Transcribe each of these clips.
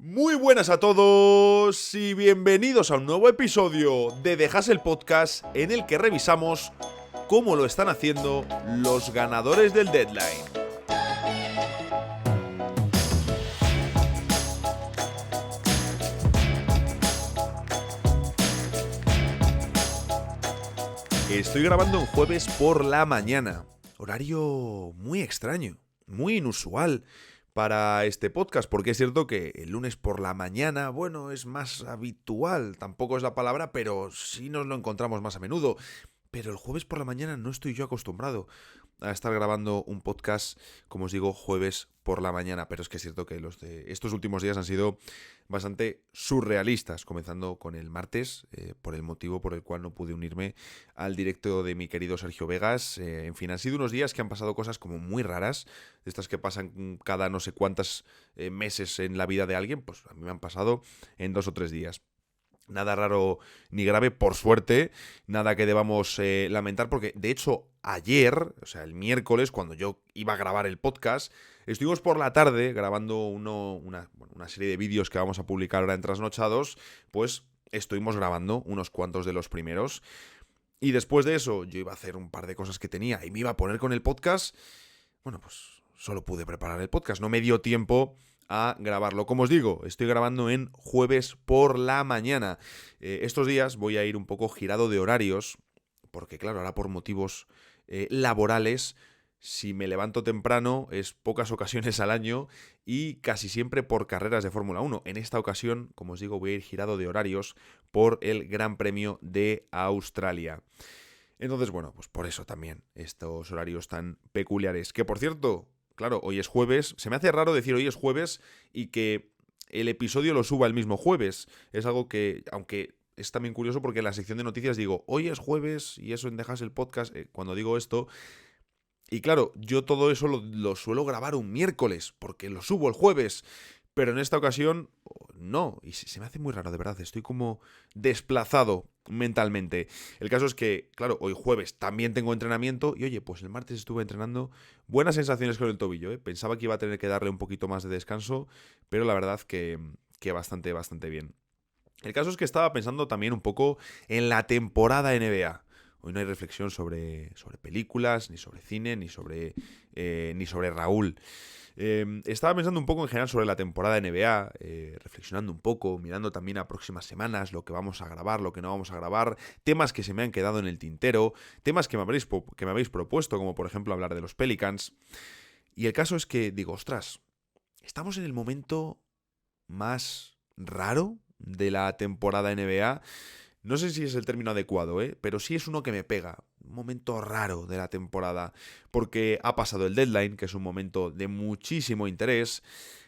Muy buenas a todos y bienvenidos a un nuevo episodio de The Hustle Podcast en el que revisamos cómo lo están haciendo los ganadores del deadline. Estoy grabando un jueves por la mañana, horario muy extraño, muy inusual para este podcast, porque es cierto que el lunes por la mañana, bueno, es más habitual, tampoco es la palabra, pero sí nos lo encontramos más a menudo. Pero el jueves por la mañana no estoy yo acostumbrado a estar grabando un podcast, como os digo, jueves por la mañana. Pero es que es cierto que los de estos últimos días han sido bastante surrealistas, comenzando con el martes, por el motivo por el cual no pude unirme al directo de mi querido Sergio Vegas. En fin, han sido unos días que han pasado cosas como muy raras, de estas que pasan cada no sé cuántos meses en la vida de alguien, pues a mí me han pasado en 2 o 3 días. Nada raro ni grave, por suerte, nada que debamos lamentar, porque de hecho ayer, o sea, el miércoles, cuando yo iba a grabar el podcast, estuvimos por la tarde grabando una serie de vídeos que vamos a publicar ahora en Trasnochados, pues estuvimos grabando unos cuantos de los primeros, y después de eso yo iba a hacer un par de cosas que tenía y me iba a poner con el podcast. Bueno, pues solo pude preparar el podcast, no me dio tiempo a grabarlo. Como os digo, estoy grabando en jueves por la mañana. Estos días voy a ir un poco girado de horarios, porque claro, ahora por motivos laborales, si me levanto temprano es pocas ocasiones al año y casi siempre por carreras de Fórmula 1. En esta ocasión, como os digo, voy a ir girado de horarios por el Gran Premio de Australia. Entonces, bueno, pues por eso también estos horarios tan peculiares. Que por cierto, claro, hoy es jueves. Se me hace raro decir hoy es jueves y que el episodio lo suba el mismo jueves. Es algo que, aunque es también curioso porque en la sección de noticias digo, hoy es jueves y eso en Dejas el podcast, cuando digo esto. Y claro, yo todo eso lo suelo grabar un miércoles porque lo subo el jueves. Pero en esta ocasión, no. Y se me hace muy raro, de verdad. Estoy como desplazado mentalmente. El caso es que, claro, hoy jueves también tengo entrenamiento. Y oye, pues el martes estuve entrenando. Buenas sensaciones con el tobillo, ¿eh? Pensaba que iba a tener que darle un poquito más de descanso. Pero la verdad que bastante, bastante bien. El caso es que estaba pensando también un poco en la temporada NBA. Hoy no hay reflexión sobre películas, ni sobre cine, ni sobre Raúl. Estaba pensando un poco en general sobre la temporada NBA, reflexionando un poco, mirando también a próximas semanas, lo que vamos a grabar, lo que no vamos a grabar, temas que se me han quedado en el tintero, temas que me habéis propuesto, como por ejemplo hablar de los Pelicans. Y el caso es que digo, ostras, estamos en el momento más raro de la temporada NBA. No sé si es el término adecuado, pero sí es uno que me pega. Un momento raro de la temporada. Porque ha pasado el deadline, que es un momento de muchísimo interés.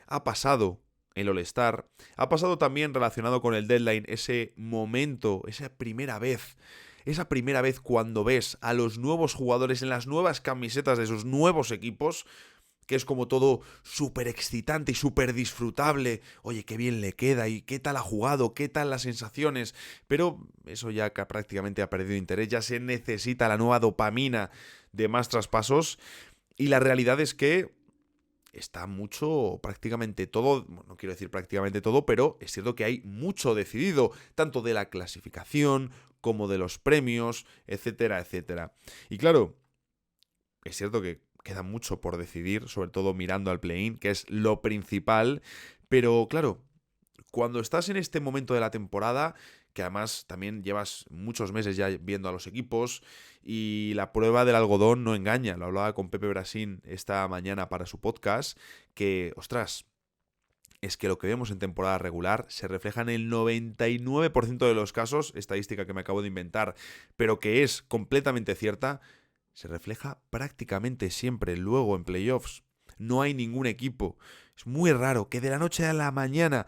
Ha pasado el All-Star. Ha pasado también relacionado con el deadline ese momento, esa primera vez. Esa primera vez cuando ves a los nuevos jugadores en las nuevas camisetas de sus nuevos equipos, que es como todo súper excitante y súper disfrutable. Oye, qué bien le queda y qué tal ha jugado, qué tal las sensaciones. Pero eso ya prácticamente ha perdido interés, ya se necesita la nueva dopamina de más traspasos. Y la realidad es que está mucho, prácticamente todo, no quiero decir prácticamente todo, pero es cierto que hay mucho decidido, tanto de la clasificación como de los premios, etcétera, etcétera. Y claro, es cierto que queda mucho por decidir, sobre todo mirando al play-in, que es lo principal, pero claro, cuando estás en este momento de la temporada, que además también llevas muchos meses ya viendo a los equipos y la prueba del algodón no engaña, lo hablaba con Pepe Brasín esta mañana para su podcast, que, ostras, es que lo que vemos en temporada regular se refleja en el 99% de los casos, estadística que me acabo de inventar, pero que es completamente cierta, se refleja prácticamente siempre luego en playoffs. No hay ningún equipo. Es muy raro que de la noche a la mañana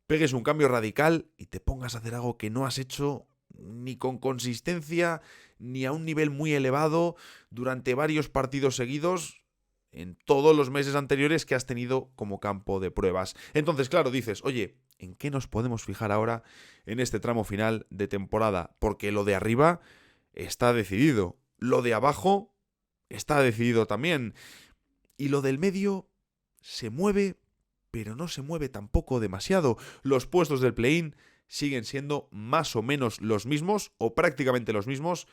pegues un cambio radical y te pongas a hacer algo que no has hecho ni con consistencia ni a un nivel muy elevado durante varios partidos seguidos en todos los meses anteriores que has tenido como campo de pruebas. Entonces, claro, dices, oye, ¿en qué nos podemos fijar ahora en este tramo final de temporada? Porque lo de arriba está decidido. Lo de abajo está decidido también. Y lo del medio se mueve, pero no se mueve tampoco demasiado. Los puestos del play-in siguen siendo más o menos los mismos, o prácticamente los mismos,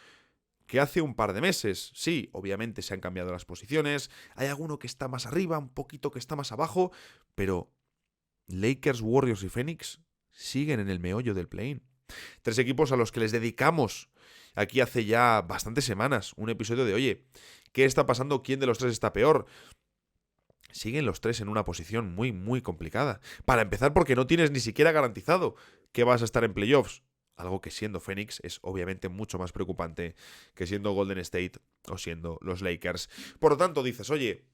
que hace un par de meses. Sí, obviamente se han cambiado las posiciones, hay alguno que está más arriba, un poquito que está más abajo, pero Lakers, Warriors y Phoenix siguen en el meollo del play-in. 3 equipos a los que les dedicamos aquí hace ya bastantes semanas un episodio de, oye, ¿qué está pasando? ¿Quién de los 3 está peor? Siguen los 3 en una posición muy, muy complicada. Para empezar, porque no tienes ni siquiera garantizado que vas a estar en playoffs. Algo que siendo Phoenix es obviamente mucho más preocupante que siendo Golden State o siendo los Lakers. Por lo tanto, dices, oye,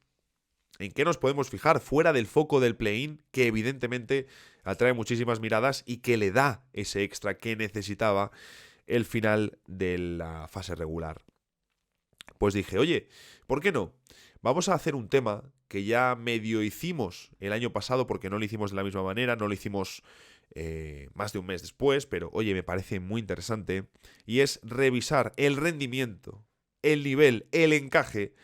¿en qué nos podemos fijar fuera del foco del play-in que evidentemente atrae muchísimas miradas y que le da ese extra que necesitaba el final de la fase regular? Pues dije, oye, ¿por qué no? Vamos a hacer un tema que ya medio hicimos el año pasado porque no lo hicimos de la misma manera, no lo hicimos más de un mes después, pero oye, me parece muy interesante, y es revisar el rendimiento, el nivel, el encaje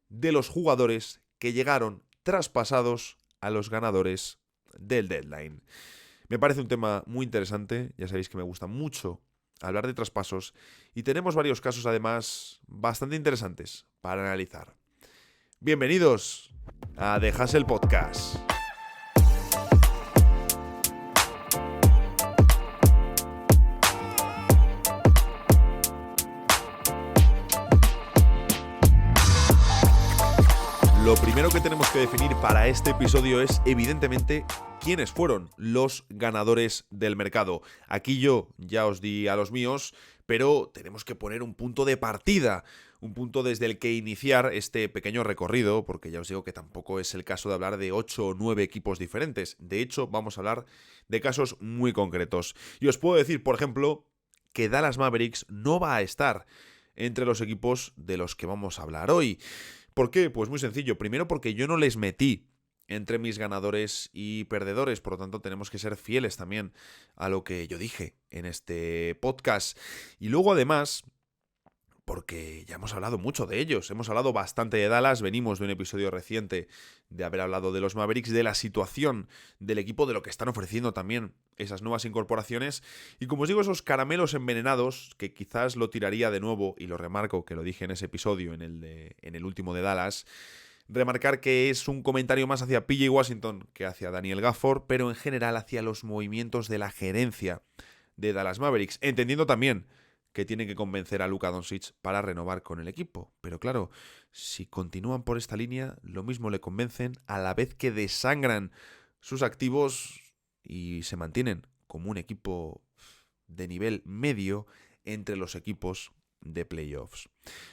de los jugadores que llegaron traspasados a los ganadores del deadline. Me parece un tema muy interesante, ya sabéis que me gusta mucho hablar de traspasos y tenemos varios casos además bastante interesantes para analizar. Bienvenidos a The Hustle Podcast. Lo primero que tenemos que definir para este episodio es, evidentemente, quiénes fueron los ganadores del mercado. Aquí yo ya os di a los míos, pero tenemos que poner un punto de partida, un punto desde el que iniciar este pequeño recorrido, porque ya os digo que tampoco es el caso de hablar de 8 o 9 equipos diferentes. De hecho, vamos a hablar de casos muy concretos. Y os puedo decir, por ejemplo, que Dallas Mavericks no va a estar entre los equipos de los que vamos a hablar hoy. ¿Por qué? Pues muy sencillo. Primero porque yo no les metí entre mis ganadores y perdedores, por lo tanto tenemos que ser fieles también a lo que yo dije en este podcast. Y luego además, porque ya hemos hablado mucho de ellos, hemos hablado bastante de Dallas, venimos de un episodio reciente de haber hablado de los Mavericks, de la situación del equipo, de lo que están ofreciendo también esas nuevas incorporaciones, y como os digo, esos caramelos envenenados, que quizás lo tiraría de nuevo, y lo remarco que lo dije en ese episodio, en el último de Dallas, remarcar que es un comentario más hacia PJ Washington que hacia Daniel Gafford, pero en general hacia los movimientos de la gerencia de Dallas Mavericks, entendiendo también que tienen que convencer a Luka Doncic para renovar con el equipo. Pero claro, si continúan por esta línea, lo mismo le convencen a la vez que desangran sus activos y se mantienen como un equipo de nivel medio entre los equipos de playoffs.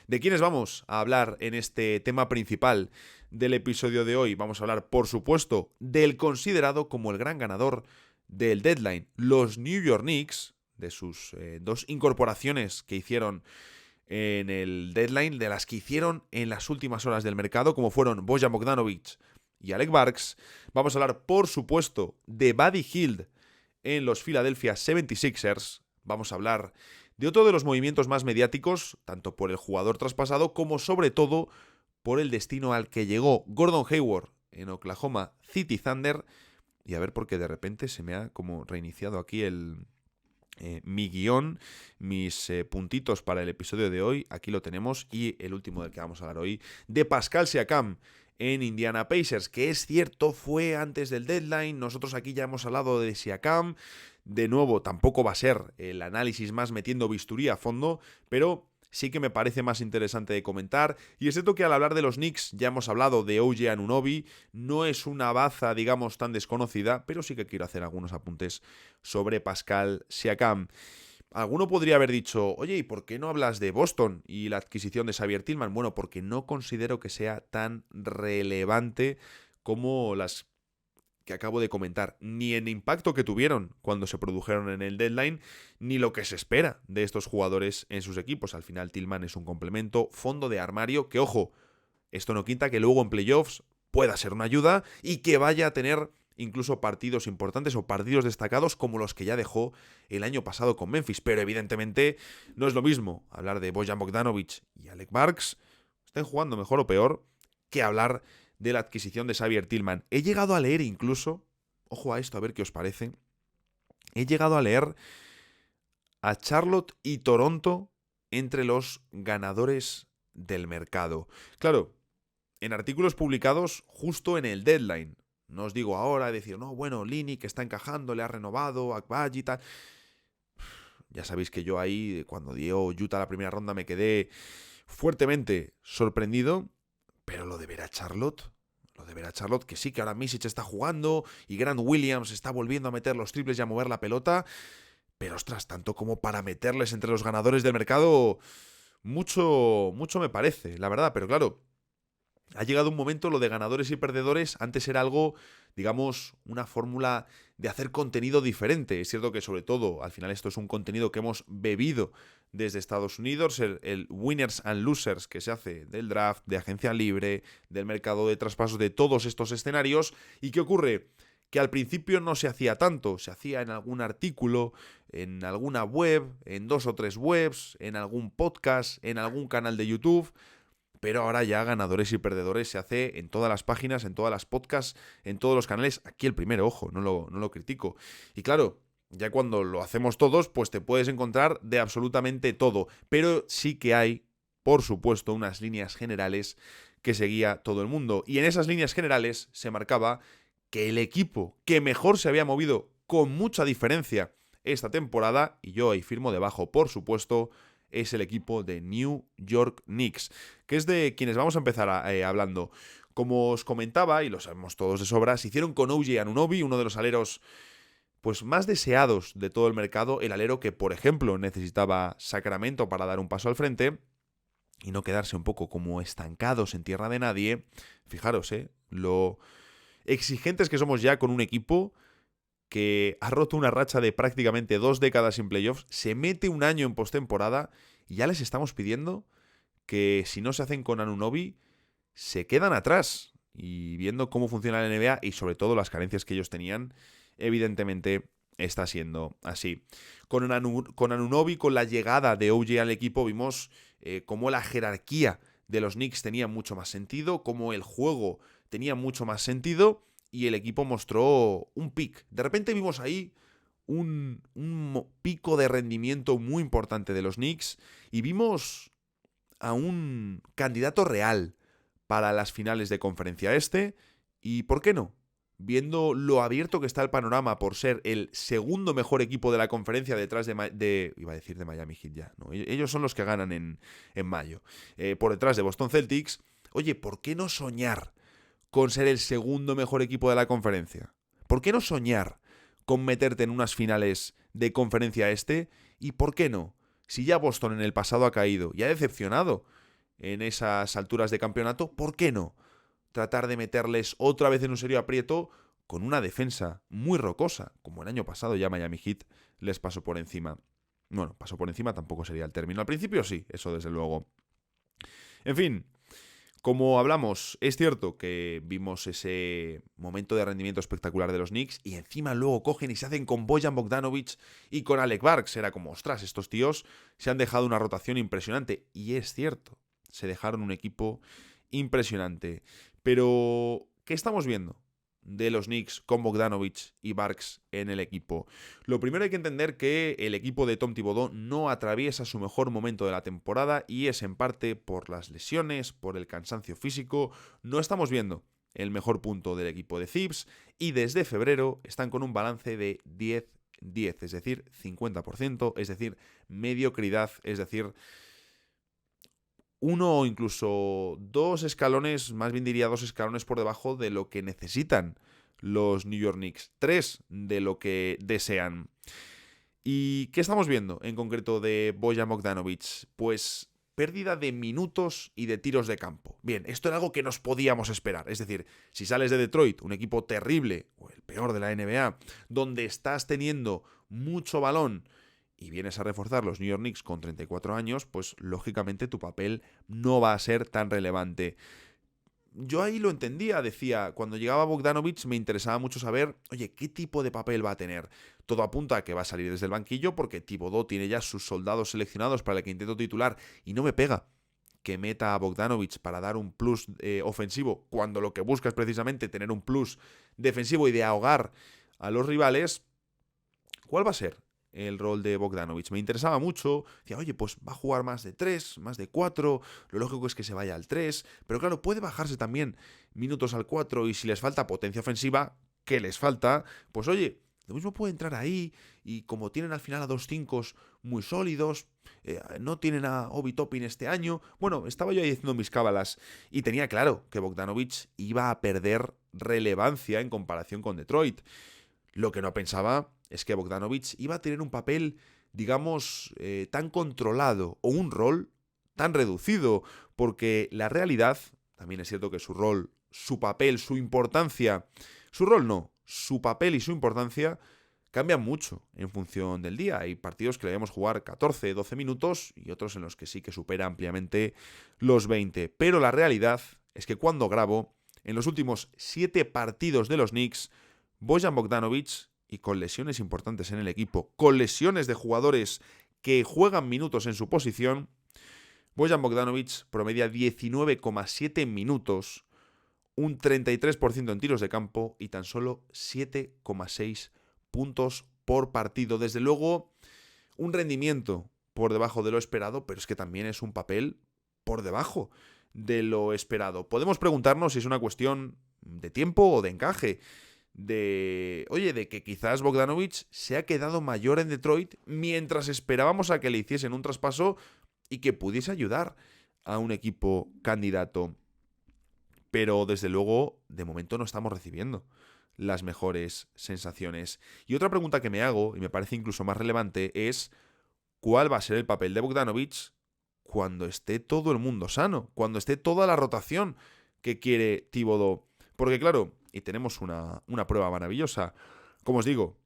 ¿De quiénes vamos a hablar en este tema principal del episodio de hoy? Vamos a hablar, por supuesto, del considerado como el gran ganador del deadline, los New York Knicks, de sus 2 incorporaciones que hicieron en el deadline, de las que hicieron en las últimas horas del mercado, como fueron Bojan Bogdanovic y Alec Burks. Vamos a hablar, por supuesto, de Buddy Hield en los Philadelphia 76ers. Vamos a hablar de otro de los movimientos más mediáticos, tanto por el jugador traspasado como sobre todo por el destino al que llegó Gordon Hayward en Oklahoma City Thunder. Y a ver, porque de repente se me ha como reiniciado aquí mi guión, mis puntitos para el episodio de hoy. Aquí lo tenemos, y el último del que vamos a hablar hoy, de Pascal Siakam en Indiana Pacers, que es cierto, fue antes del deadline. Nosotros aquí ya hemos hablado de Siakam. De nuevo, tampoco va a ser el análisis más metiendo bisturí a fondo, pero sí que me parece más interesante de comentar. Y es cierto que al hablar de los Knicks ya hemos hablado de OG Anunoby, no es una baza, digamos, tan desconocida, pero sí que quiero hacer algunos apuntes sobre Pascal Siakam. Alguno podría haber dicho, oye, ¿y por qué no hablas de Boston y la adquisición de Xavier Tillman? Bueno, porque no considero que sea tan relevante como las que acabo de comentar, ni en impacto que tuvieron cuando se produjeron en el deadline, ni lo que se espera de estos jugadores en sus equipos. Al final Tillman es un complemento, fondo de armario, que ojo, esto no quita que luego en playoffs pueda ser una ayuda y que vaya a tener incluso partidos importantes o partidos destacados como los que ya dejó el año pasado con Memphis. Pero evidentemente no es lo mismo hablar de Bojan Bogdanovic y Alec Burks, estén jugando mejor o peor, que hablar de la adquisición de Xavier Tillman. He llegado a leer incluso, ojo a esto, a ver qué os parece, he llegado a leer a Charlotte y Toronto entre los ganadores del mercado. Claro, en artículos publicados justo en el deadline. No os digo ahora decir, no, bueno, Lini que está encajando, le ha renovado, Agbaji y tal. Ya sabéis que yo ahí, cuando dio Utah la primera ronda, me quedé fuertemente sorprendido. Pero lo de ver a Charlotte, que sí, que ahora Misic está jugando y Grant Williams está volviendo a meter los triples y a mover la pelota. Pero ostras, tanto como para meterles entre los ganadores del mercado, mucho me parece, la verdad. Pero claro, ha llegado un momento, lo de ganadores y perdedores, antes era algo, digamos, una fórmula de hacer contenido diferente. Es cierto que sobre todo, al final esto es un contenido que hemos bebido desde Estados Unidos, el winners and losers que se hace del draft, de agencia libre, del mercado de traspasos, de todos estos escenarios. ¿Y qué ocurre? Que al principio no se hacía tanto, se hacía en algún artículo, en alguna web, en 2 o 3 webs, en algún podcast, en algún canal de YouTube. Pero ahora ya ganadores y perdedores se hace en todas las páginas, en todas las podcasts, en todos los canales. Aquí el primero, ojo, no lo critico. Y claro, ya cuando lo hacemos todos, pues te puedes encontrar de absolutamente todo. Pero sí que hay, por supuesto, unas líneas generales que seguía todo el mundo. Y en esas líneas generales se marcaba que el equipo que mejor se había movido con mucha diferencia esta temporada, y yo ahí firmo debajo, por supuesto, es el equipo de New York Knicks, que es de quienes vamos a empezar hablando. Como os comentaba, y lo sabemos todos de sobra, se hicieron con OG Anunoby, uno de los aleros pues más deseados de todo el mercado, el alero que, por ejemplo, necesitaba Sacramento para dar un paso al frente y no quedarse un poco como estancados en tierra de nadie. Fijaros, lo exigentes que somos ya con un equipo que ha roto una racha de prácticamente 2 décadas sin playoffs, se mete un año en postemporada y ya les estamos pidiendo que si no se hacen con Anunoby, se quedan atrás. Y viendo cómo funciona la NBA y sobre todo las carencias que ellos tenían, evidentemente está siendo así. Con Anunoby, con la llegada de OG al equipo, vimos cómo la jerarquía de los Knicks tenía mucho más sentido, cómo el juego tenía mucho más sentido y el equipo mostró un pick. De repente vimos ahí un pico de rendimiento muy importante de los Knicks y vimos a un candidato real para las finales de conferencia este y, ¿por qué no? Viendo lo abierto que está el panorama por ser el segundo mejor equipo de la conferencia detrás iba a decir de Miami Heat ya, no, ellos son los que ganan en mayo, por detrás de Boston Celtics. Oye, ¿por qué no soñar con ser el segundo mejor equipo de la conferencia? ¿Por qué no soñar con meterte en unas finales de conferencia este? ¿Y por qué no? Si ya Boston en el pasado ha caído y ha decepcionado en esas alturas de campeonato, ¿por qué no tratar de meterles otra vez en un serio aprieto con una defensa muy rocosa, como el año pasado ya Miami Heat les pasó por encima? Bueno, pasó por encima tampoco sería el término. Al principio sí, eso desde luego. En fin, como hablamos, es cierto que vimos ese momento de rendimiento espectacular de los Knicks y encima luego cogen y se hacen con Bojan Bogdanovic y con Alec Burks. Era como, ostras, estos tíos se han dejado una rotación impresionante. Y es cierto, se dejaron un equipo impresionante. Pero, ¿qué estamos viendo de los Knicks con Bogdanovic y Burks en el equipo? Lo primero, hay que entender que el equipo de Tom Thibodeau no atraviesa su mejor momento de la temporada y es en parte por las lesiones, por el cansancio físico. No estamos viendo el mejor punto del equipo de Thibs y desde febrero están con un balance de 10-10, es decir, 50%, es decir, mediocridad, es decir, uno o incluso 2 escalones, más bien diría 2 escalones por debajo de lo que necesitan los New York Knicks, 3 de lo que desean. ¿Y qué estamos viendo en concreto de Bojan Bogdanovic? Pues pérdida de minutos y de tiros de campo. Bien, esto era algo que nos podíamos esperar. Es decir, si sales de Detroit, un equipo terrible, o el peor de la NBA, donde estás teniendo mucho balón, y vienes a reforzar los New York Knicks con 34 años, pues lógicamente tu papel no va a ser tan relevante. Yo ahí lo entendía, decía, cuando llegaba Bogdanovic me interesaba mucho saber, oye, ¿qué tipo de papel va a tener? Todo apunta a que va a salir desde el banquillo porque Thibodeau tiene ya sus soldados seleccionados para el quinteto titular y no me pega que meta a Bogdanovic para dar un plus ofensivo, cuando lo que busca es precisamente tener un plus defensivo y de ahogar a los rivales, ¿cuál va a ser el rol de Bogdanovic? Me interesaba mucho. Decía, oye, pues va a jugar más de 3, más de 4, lo lógico es que se vaya al 3, pero claro, puede bajarse también minutos al 4 y si les falta potencia ofensiva, ¿qué les falta? Pues oye, lo mismo puede entrar ahí y como tienen al final a 2 5 muy sólidos, no tienen a Obi Toppin este año. Bueno, estaba yo ahí haciendo mis cábalas y tenía claro que Bogdanovic iba a perder relevancia en comparación con Detroit. Lo que no pensaba es que Bogdanovic iba a tener un papel, digamos, tan controlado o un rol tan reducido, porque la realidad, también es cierto que su rol, su papel, su importancia, su rol no, su papel y su importancia cambian mucho en función del día. Hay partidos que le debemos jugar 14, 12 minutos y otros en los que sí que supera ampliamente los 20. Pero la realidad es que cuando grabo, en los últimos 7 partidos de los Knicks, Bojan Bogdanovic, y con lesiones importantes en el equipo, con lesiones de jugadores que juegan minutos en su posición, Bojan Bogdanovic promedia 19,7 minutos, un 33% en tiros de campo y tan solo 7,6 puntos por partido. Desde luego, un rendimiento por debajo de lo esperado, pero es que también es un papel por debajo de lo esperado. Podemos preguntarnos si es una cuestión de tiempo o de encaje. De que quizás Bogdanovic se ha quedado mayor en Detroit mientras esperábamos a que le hiciesen un traspaso y que pudiese ayudar a un equipo candidato. Pero desde luego, de momento no estamos recibiendo las mejores sensaciones. Y otra pregunta que me hago, y me parece incluso más relevante, es ¿cuál va a ser el papel de Bogdanovic cuando esté todo el mundo sano? Cuando esté toda la rotación que quiere Thibodeau. Porque claro, y tenemos una prueba maravillosa. Como os digo,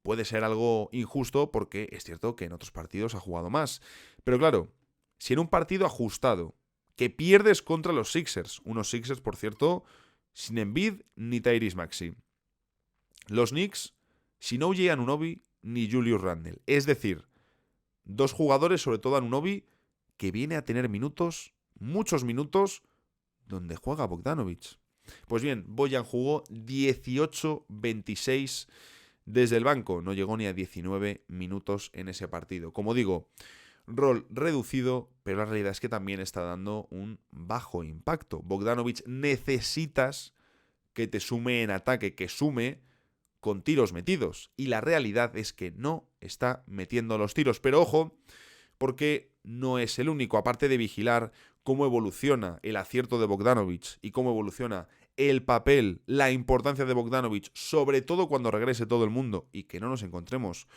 puede ser algo injusto porque es cierto que en otros partidos ha jugado más. Pero claro, si en un partido ajustado, que pierdes contra los Sixers, unos Sixers, por cierto, sin Embiid ni Tyrese Maxey. Los Knicks, sin OG Anunoby ni Julius Randle. Es decir, 2 jugadores, sobre todo Anunoby, que viene a tener minutos, muchos minutos, donde juega Bogdanovic. Pues bien, Bojan jugó 18-26 desde el banco. No llegó ni a 19 minutos en ese partido. Como digo, rol reducido, pero la realidad es que también está dando un bajo impacto. Bogdanovic necesitas que te sume en ataque, que sume con tiros metidos. Y la realidad es que no está metiendo los tiros. Pero ojo, porque no es el único. Aparte de vigilar cómo evoluciona el acierto de Bogdanovic y cómo evoluciona el papel, la importancia de Bogdanovic, sobre todo cuando regrese todo el mundo y que no nos encontremos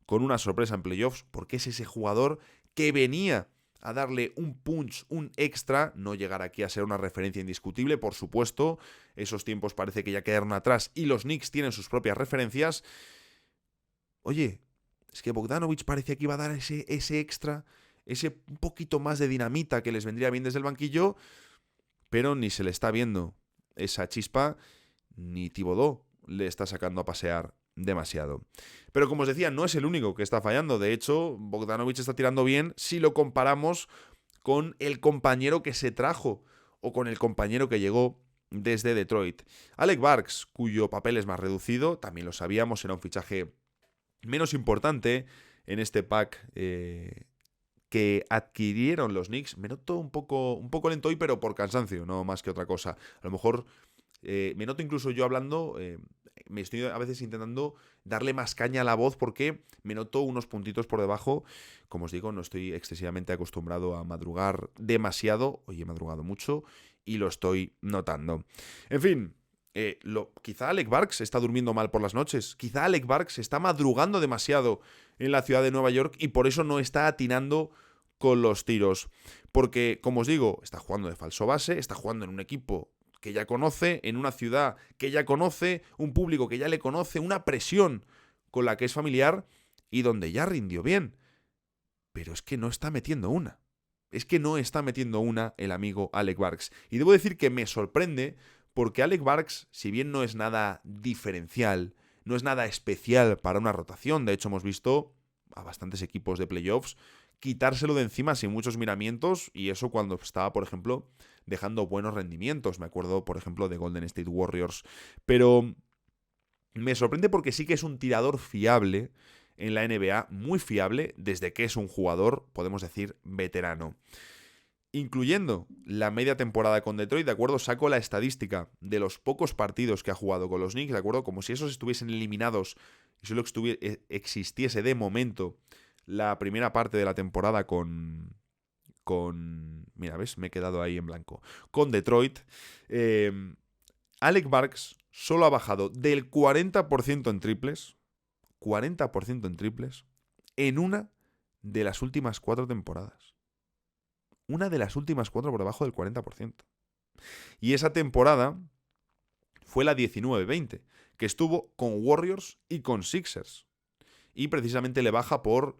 con una sorpresa en playoffs, porque es ese jugador que venía a darle un punch, un extra, no llegar aquí a ser una referencia indiscutible, por supuesto, esos tiempos parece que ya quedaron atrás y los Knicks tienen sus propias referencias. Oye, es que Bogdanovic parecía que iba a dar ese extra, ese un poquito más de dinamita que les vendría bien desde el banquillo, pero ni se le está viendo esa chispa, ni Thibodeau le está sacando a pasear demasiado. Pero como os decía, no es el único que está fallando. De hecho, Bogdanovic está tirando bien si lo comparamos con el compañero que se trajo o con el compañero que llegó desde Detroit. Alec Burks, cuyo papel es más reducido, también lo sabíamos, era un fichaje menos importante en este pack que adquirieron los Knicks. Me noto un poco lento hoy, pero por cansancio, no más que otra cosa. A lo mejor me noto incluso yo hablando, me estoy a veces intentando darle más caña a la voz porque me noto unos puntitos por debajo. Como os digo, no estoy excesivamente acostumbrado a madrugar demasiado. Hoy he madrugado mucho y lo estoy notando. En fin, quizá Alec Burks está durmiendo mal por las noches. Quizá Alec Burks está madrugando demasiado en la ciudad de Nueva York y por eso no está atinando con los tiros. Porque, como os digo, está jugando de falso base, está jugando en un equipo que ya conoce, en una ciudad que ya conoce, un público que ya le conoce, una presión con la que es familiar y donde ya rindió bien. Pero es que no está metiendo una. Es que no está metiendo una el amigo Alec Burks. Y debo decir que me sorprende porque Alec Burks, si bien no es nada diferencial, no es nada especial para una rotación, de hecho hemos visto a bastantes equipos de playoffs quitárselo de encima sin muchos miramientos, y eso cuando estaba, por ejemplo, dejando buenos rendimientos. Me acuerdo, por ejemplo, de Golden State Warriors. Pero me sorprende porque sí que es un tirador fiable en la NBA, muy fiable, desde que es un jugador, podemos decir, veterano. Incluyendo la media temporada con Detroit, ¿de acuerdo? Saco la estadística de los pocos partidos que ha jugado con los Knicks, ¿de acuerdo? Como si esos estuviesen eliminados y solo existiese de momento la primera parte de la temporada mira, ¿ves? Me he quedado ahí en blanco. Con Detroit. Eh, Alec Burks solo ha bajado del 40% en triples, 40% en triples, en una de las últimas 4 temporadas. Una de las últimas 4 por debajo del 40%. Y esa temporada fue la 19-20, que estuvo con Warriors y con Sixers. Y precisamente le baja por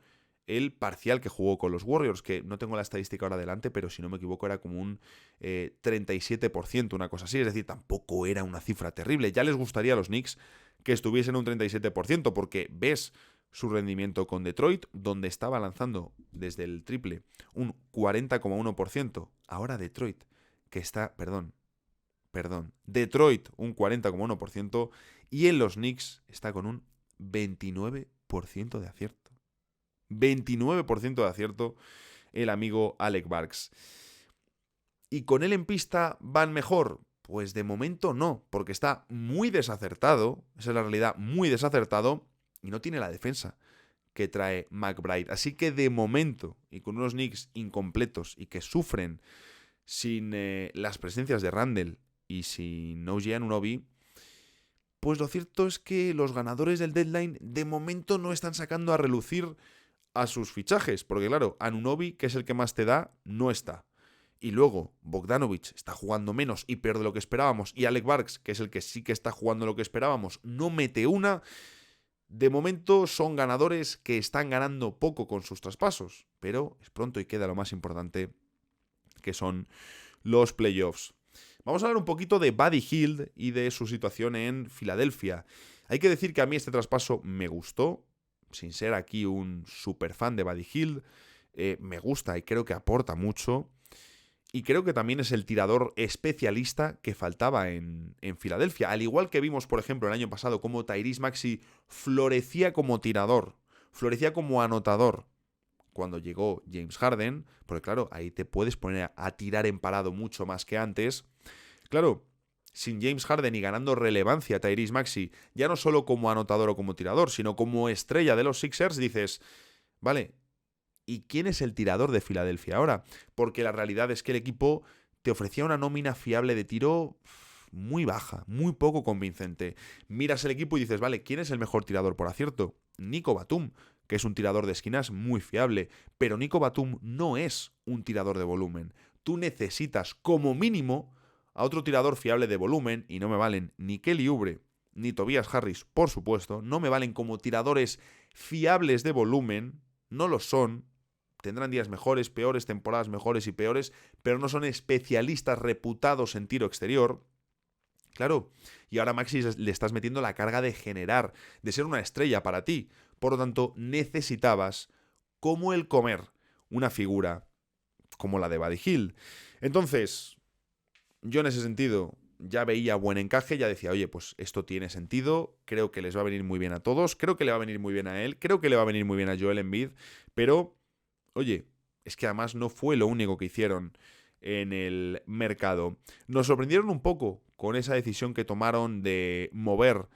el parcial que jugó con los Warriors, que no tengo la estadística ahora delante, pero si no me equivoco era como un 37%, una cosa así. Es decir, tampoco era una cifra terrible. Ya les gustaría a los Knicks que estuviesen un 37%, porque ves su rendimiento con Detroit, donde estaba lanzando desde el triple un 40,1%. Ahora Detroit, que está, Detroit un 40,1%, y en los Knicks está con un 29% de acierto. 29% de acierto el amigo Alec Burks. ¿Y con él en pista van mejor? Pues de momento no, porque está muy desacertado, esa es la realidad, muy desacertado, y no tiene la defensa que trae McBride. Así que de momento, y con unos Knicks incompletos y que sufren sin las presencias de Randle y sin OG Anunoby, pues lo cierto es que los ganadores del deadline de momento no están sacando a relucir a sus fichajes, porque claro, Anunoby, que es el que más te da, no está. Y luego Bogdanovic está jugando menos y peor de lo que esperábamos, y Alec Burks, que es el que sí que está jugando lo que esperábamos, no mete una. De momento son ganadores que están ganando poco con sus traspasos, pero es pronto y queda lo más importante, que son los playoffs. Vamos a hablar un poquito de Buddy Hield y de su situación en Filadelfia. Hay que decir que a mí este traspaso me gustó, sin ser aquí un super fan de Buddy Hield. Me gusta y creo que aporta mucho. Y creo que también es el tirador especialista que faltaba en Filadelfia. Al igual que vimos, por ejemplo, el año pasado, cómo Tyrese Maxey florecía como tirador, florecía como anotador cuando llegó James Harden, porque claro, ahí te puedes poner a tirar en parado mucho más que antes. Claro, sin James Harden y ganando relevancia Tyrese Maxey, ya no solo como anotador o como tirador, sino como estrella de los Sixers, dices, vale, ¿y quién es el tirador de Filadelfia ahora? Porque la realidad es que el equipo te ofrecía una nómina fiable de tiro muy baja, muy poco convincente. Miras el equipo y dices, vale, ¿quién es el mejor tirador por acierto? Nico Batum, que es un tirador de esquinas muy fiable, pero Nico Batum no es un tirador de volumen. Tú necesitas, como mínimo, a otro tirador fiable de volumen, y no me valen ni Kelly Oubre ni Tobias Harris, por supuesto, no me valen como tiradores fiables de volumen, no lo son. Tendrán días mejores, peores, temporadas mejores y peores, pero no son especialistas reputados en tiro exterior. Claro, y ahora Maxi le estás metiendo la carga de generar, de ser una estrella para ti. Por lo tanto, necesitabas, como el comer, una figura como la de Buddy Hield. Entonces, yo en ese sentido ya veía buen encaje, ya decía, oye, pues esto tiene sentido, creo que les va a venir muy bien a todos, creo que le va a venir muy bien a él, creo que le va a venir muy bien a Joel Embiid, pero, oye, es que además no fue lo único que hicieron en el mercado. Nos sorprendieron un poco con esa decisión que tomaron de mover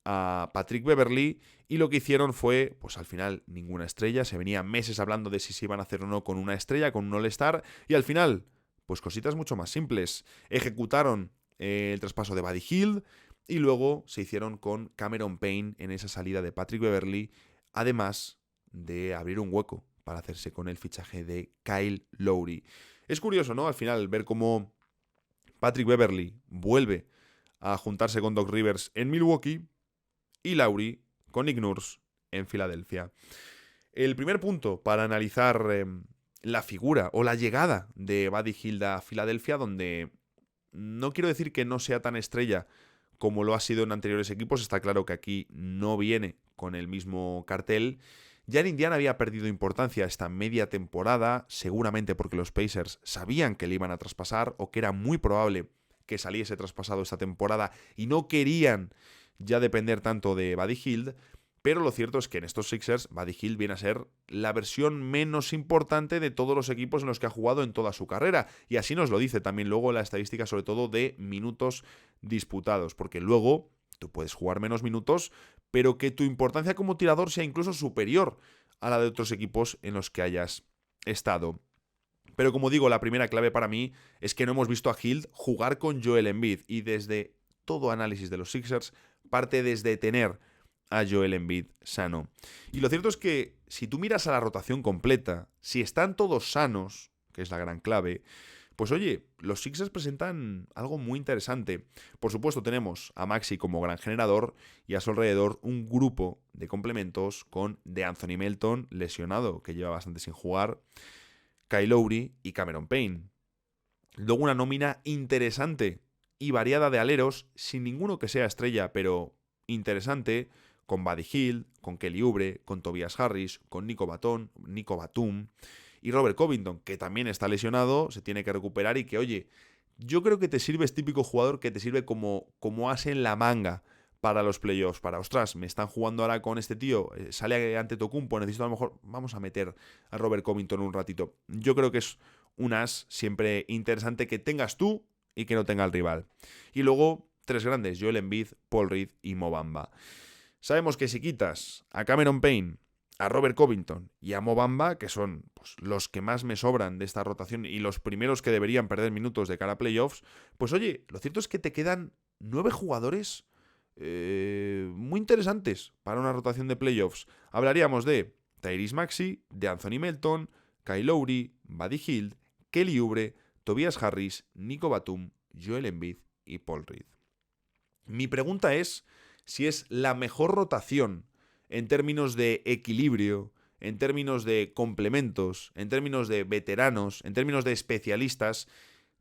a Patrick Beverley, y lo que hicieron fue, pues al final, ninguna estrella. Se venía meses hablando de si se iban a hacer o no con una estrella, con un All-Star, y al final, pues cositas mucho más simples. Ejecutaron el traspaso de Buddy Hield y luego se hicieron con Cameron Payne en esa salida de Patrick Beverley, además de abrir un hueco para hacerse con el fichaje de Kyle Lowry. Es curioso, ¿no? Al final, ver cómo Patrick Beverley vuelve a juntarse con Doc Rivers en Milwaukee y Lowry con Nick Nurse en Filadelfia. El primer punto para analizar la figura o la llegada de Buddy Hield a Filadelfia, donde no quiero decir que no sea tan estrella como lo ha sido en anteriores equipos, está claro que aquí no viene con el mismo cartel. Ya en Indiana había perdido importancia esta media temporada, seguramente porque los Pacers sabían que le iban a traspasar o que era muy probable que saliese traspasado esta temporada y no querían ya depender tanto de Buddy Hield, pero lo cierto es que en estos Sixers Buddy Hield viene a ser la versión menos importante de todos los equipos en los que ha jugado en toda su carrera, y así nos lo dice también luego la estadística, sobre todo de minutos disputados, porque luego tú puedes jugar menos minutos, pero que tu importancia como tirador sea incluso superior a la de otros equipos en los que hayas estado. Pero como digo, la primera clave para mí es que no hemos visto a Hield jugar con Joel Embiid, y desde todo análisis de los Sixers parte desde tener a Joel Embiid sano. Y lo cierto es que si tú miras a la rotación completa, si están todos sanos, que es la gran clave, pues oye, los Sixers presentan algo muy interesante. Por supuesto tenemos a Maxey como gran generador y a su alrededor un grupo de complementos con DeAnthony Melton lesionado, que lleva bastante sin jugar, Kyle Lowry y Cameron Payne. Luego una nómina interesante y variada de aleros, sin ninguno que sea estrella, pero interesante, con Buddy Hield, con Kelly Oubre, con Tobias Harris, con Nico Batum y Robert Covington, que también está lesionado, se tiene que recuperar y que, oye, yo creo que te sirve, es típico jugador que te sirve como as en la manga para los playoffs, para, ostras, me están jugando ahora con este tío, sale ante Tocumpo, necesito a lo mejor, vamos a meter a Robert Covington un ratito. Yo creo que es un as siempre interesante que tengas tú y que no tenga el rival. Y luego, tres grandes, Joel Embiid, Paul Reed y Mo Bamba. Sabemos que si quitas a Cameron Payne, a Robert Covington y a Mo Bamba, que son pues, los que más me sobran de esta rotación y los primeros que deberían perder minutos de cara a playoffs, pues oye, lo cierto es que te quedan 9 jugadores muy interesantes para una rotación de playoffs. Hablaríamos de Tyrese Maxey, de Anthony Melton, Kyle Lowry, Buddy Hield, Kelly Oubre, Tobias Harris, Nico Batum, Joel Embiid y Paul Reed. Mi pregunta es si es la mejor rotación en términos de equilibrio, en términos de complementos, en términos de veteranos, en términos de especialistas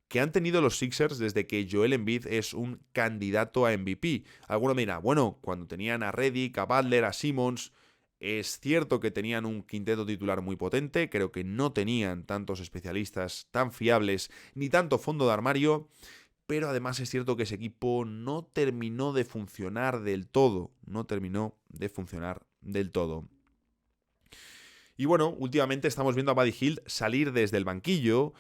que han tenido los Sixers desde que Joel Embiid es un candidato a MVP. Alguno me dirá, bueno, cuando tenían a Redick, a Butler, a Simmons, es cierto que tenían un quinteto titular muy potente, creo que no tenían tantos especialistas tan fiables ni tanto fondo de armario, pero además es cierto que ese equipo no terminó de funcionar del todo. Y bueno, últimamente estamos viendo a Buddy Hield salir desde el banquillo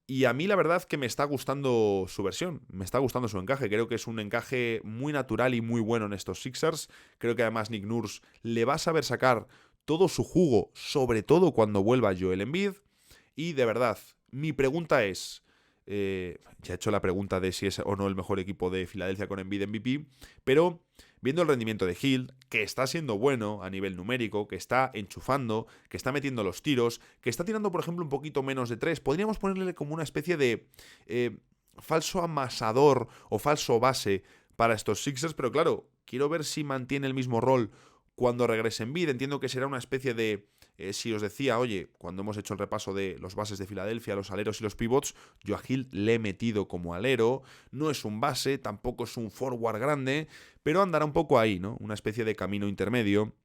y a mí la verdad que me está gustando su versión, me está gustando su encaje. Creo que es un encaje muy natural y muy bueno en estos Sixers. Creo que además Nick Nurse le va a saber sacar todo su jugo, sobre todo cuando vuelva Joel Embiid. Y de verdad, mi pregunta es... ya he hecho la pregunta de si es o no el mejor equipo de Filadelfia con Embiid MVP, pero viendo el rendimiento de Hield, que está siendo bueno a nivel numérico, que está enchufando, que está metiendo los tiros, que está tirando, por ejemplo, un poquito menos de 3, podríamos ponerle como una especie de falso amasador o falso base para estos Sixers, pero claro, quiero ver si mantiene el mismo rol cuando regrese Embiid. Entiendo que será una especie de... si os decía, oye, cuando hemos hecho el repaso de los bases de Filadelfia, los aleros y los pivots, yo a Hield le he metido como alero, no es un base, tampoco es un forward grande, pero andará un poco ahí, ¿no? Una especie de camino intermedio.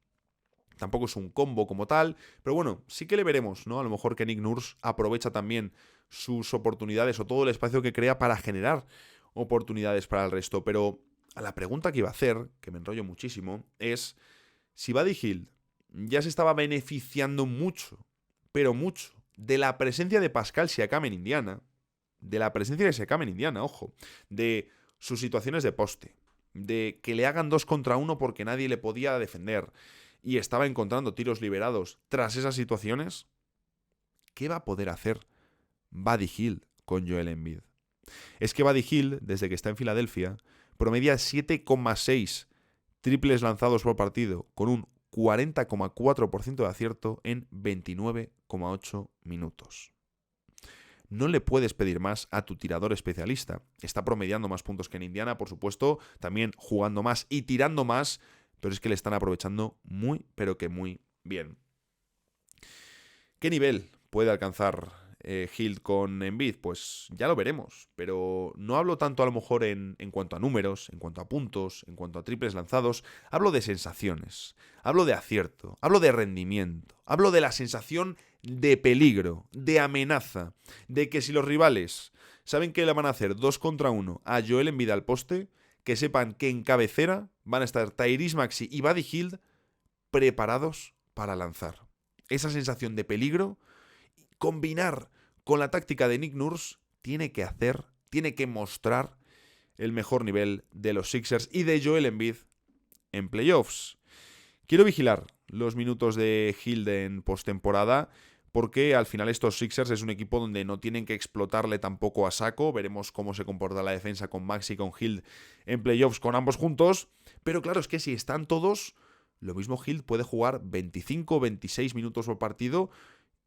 Tampoco es un combo como tal, pero bueno, sí que le veremos, ¿no? A lo mejor que Nick Nurse aprovecha también sus oportunidades o todo el espacio que crea para generar oportunidades para el resto. Pero a la pregunta que iba a hacer, que me enrollo muchísimo, es si Buddy Hield ya se estaba beneficiando mucho, pero mucho, de la presencia de Pascal Siakam en Indiana, ojo, de sus situaciones de poste, de que le hagan 2 contra 1 porque nadie le podía defender y estaba encontrando tiros liberados tras esas situaciones, ¿qué va a poder hacer Buddy Hield con Joel Embiid? Es que Buddy Hield, desde que está en Filadelfia, promedia 7,6 triples lanzados por partido, con un 40,4% de acierto en 29,8 minutos. No le puedes pedir más a tu tirador especialista. Está promediando más puntos que en Indiana, por supuesto, también jugando más y tirando más, pero es que le están aprovechando muy, pero que muy bien. ¿Qué nivel puede alcanzar Hield con Embiid? Pues ya lo veremos, pero no hablo tanto a lo mejor en cuanto a números, en cuanto a puntos, en cuanto a triples lanzados, hablo de sensaciones, hablo de acierto, hablo de rendimiento, hablo de la sensación de peligro, de amenaza, de que si los rivales saben que le van a hacer 2 contra 1 a Joel Embiid al poste, que sepan que en cabecera van a estar Tyrese Maxey y Buddy Hield preparados para lanzar. Esa sensación de peligro, combinar con la táctica de Nick Nurse, tiene que mostrar el mejor nivel de los Sixers y de Joel Embiid en playoffs. Quiero vigilar los minutos de Hield en postemporada, porque al final estos Sixers es un equipo donde no tienen que explotarle tampoco a saco. Veremos cómo se comporta la defensa con Maxey y con Hield en playoffs con ambos juntos. Pero claro, es que si están todos, lo mismo Hield puede jugar 25, 26 minutos por partido